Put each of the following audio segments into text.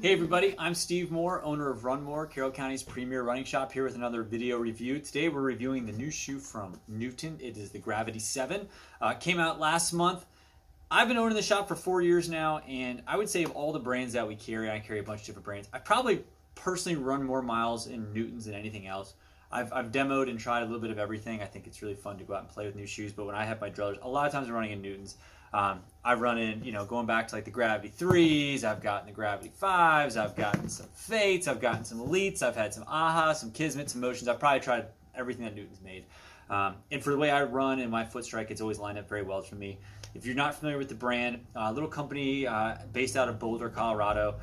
Hey everybody, I'm Steve Moore, owner of Run More, Carroll County's premier running shop, here with another video review. Today we're reviewing the new shoe from Newton. It is the Gravity 7. Came out last month. I've been owning the shop for 4 years now, and I would say of all the brands that we carry, I carry a bunch of different brands. I probably personally run more miles in Newtons than anything else. I've demoed and tried a little bit of everything. I think it's really fun to go out and play with new shoes, but when I have my druthers, a lot of times I'm running in Newtons. I've run in, going back to like the Gravity 3s, I've gotten the Gravity 5s, I've gotten some Fates, I've gotten some Elites, I've had some AHA, some Kismet, some Motions. I've probably tried everything that Newton's made. And for the way I run and my foot strike, it's always lined up very well for me. If you're not familiar with the brand, a little company based out of Boulder, Colorado.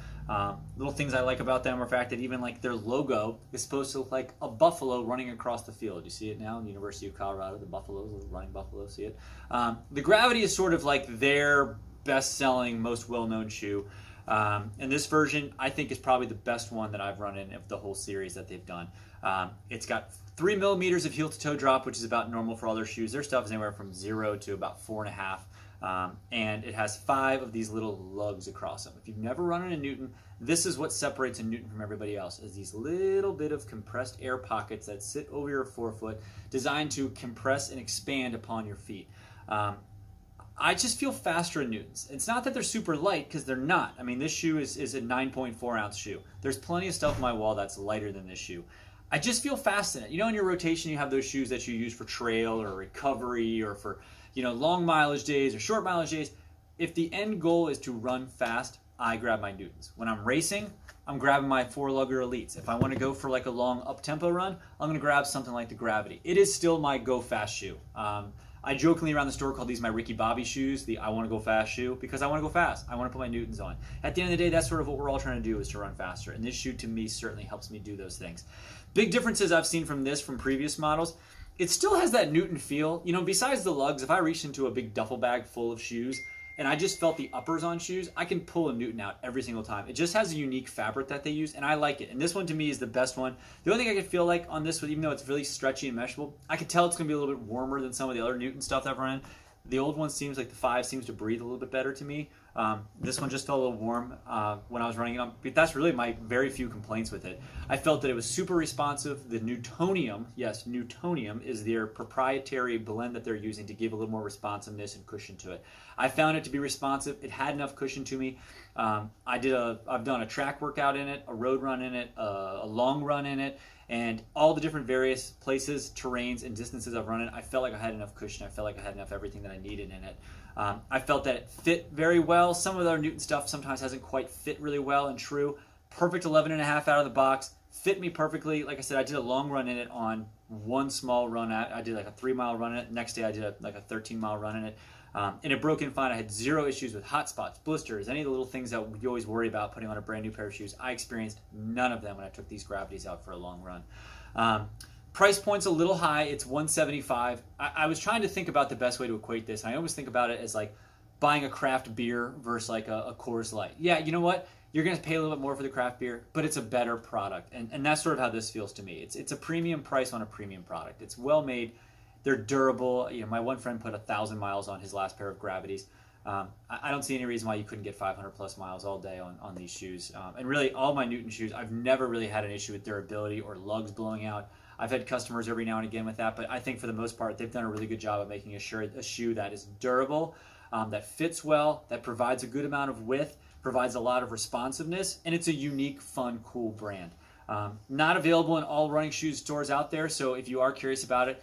Little things I like about them are the fact that even like their logo is supposed to look like a buffalo running across the field. You see it now in the University of Colorado, the buffalo, the running buffalo, see it? The Gravity is sort of like their best-selling, most well-known shoe. And this version, I think, is probably the best one that I've run in of the whole series that they've done. It's got 3 millimeters of heel-to-toe drop, which is about normal for all their shoes. Their stuff is anywhere from 0 to about 4.5. And it has 5 of these little lugs across them. If you've never run in a Newton, this is what separates a Newton from everybody else, is these little bit of compressed air pockets that sit over your forefoot, designed to compress and expand upon your feet. I just feel faster in Newtons. It's not that they're super light, because they're not. I mean, this shoe is a 9.4 ounce shoe. There's plenty of stuff on my wall that's lighter than this shoe. I just feel fast in it. In your rotation, you have those shoes that you use for trail or recovery or for, long mileage days or short mileage days. If the end goal is to run fast, I grab my Newtons. When I'm racing, I'm grabbing my 4-lugger Elites. If I want to go for like a long up-tempo run, I'm going to grab something like the Gravity. It is still my go-fast shoe. I jokingly around the store call these my Ricky Bobby shoes, the I want to go fast shoe, because I want to go fast. I want to put my Newtons on. At the end of the day, that's sort of what we're all trying to do, is to run faster. And this shoe, to me, certainly helps me do those things. Big differences I've seen from previous models. It still has that Newton feel. Besides the lugs, if I reached into a big duffel bag full of shoes and I just felt the uppers on shoes, I can pull a Newton out every single time. It just has a unique fabric that they use, and I like it. And this one, to me, is the best one. The only thing I could feel like on this one, even though it's really stretchy and meshable, I could tell it's going to be a little bit warmer than some of the other Newton stuff I've run in. The old one seems like the 5 seems to breathe a little bit better to me. This one just felt a little warm when I was running it on, but that's really my very few complaints with it. I felt that it was super responsive. The Newtonium, yes, Newtonium is their proprietary blend that they're using to give a little more responsiveness and cushion to it. I found it to be responsive. It had enough cushion to me. I've done a track workout in it, a road run in it, a long run in it, and all the different various places, terrains, and distances I've run in, I felt like I had enough cushion. I felt like I had enough everything that I needed in it. I felt that it fit very well. Some of the other Newton stuff sometimes hasn't quite fit really well, and true. Perfect 11.5 out of the box. Fit me perfectly. Like I said, I did a long run in it on one small run. I did like a 3-mile run in it. Next day I did like a 13-mile run in it. And it broke in fine. I had 0 issues with hot spots, blisters, any of the little things that you always worry about putting on a brand new pair of shoes. I experienced none of them when I took these Gravities out for a long run. Price point's a little high. It's $175. I was trying to think about the best way to equate this. And I always think about it as like buying a craft beer versus like a Coors Light. Yeah, you know what? You're going to pay a little bit more for the craft beer, but it's a better product. And that's sort of how this feels to me. It's a premium price on a premium product. It's well made. They're durable. My one friend put 1,000 miles on his last pair of Gravities. I don't see any reason why you couldn't get 500 plus miles all day on these shoes. And really, all my Newton shoes, I've never really had an issue with durability or lugs blowing out. I've had customers every now and again with that, but I think for the most part, they've done a really good job of making a shoe that is durable, that fits well, that provides a good amount of width, provides a lot of responsiveness, and it's a unique, fun, cool brand. Not available in all running shoes stores out there, so if you are curious about it,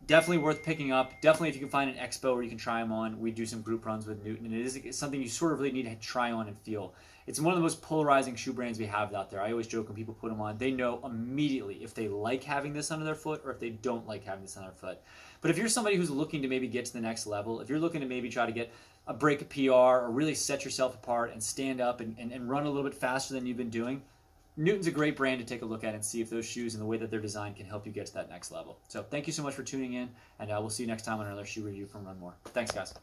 definitely worth picking up. Definitely if you can find an expo where you can try them on. We do some group runs with Newton, and it is something you sort of really need to try on and feel. It's one of the most polarizing shoe brands we have out there. I always joke when people put them on, they know immediately if they like having this under their foot or if they don't like having this under their foot. But if you're somebody who's looking to maybe get to the next level, if you're looking to maybe try to break a PR or really set yourself apart and stand up and run a little bit faster than you've been doing, Newton's a great brand to take a look at and see if those shoes and the way that they're designed can help you get to that next level. So thank you so much for tuning in, and we'll see you next time on another shoe review from Run More. Thanks, guys.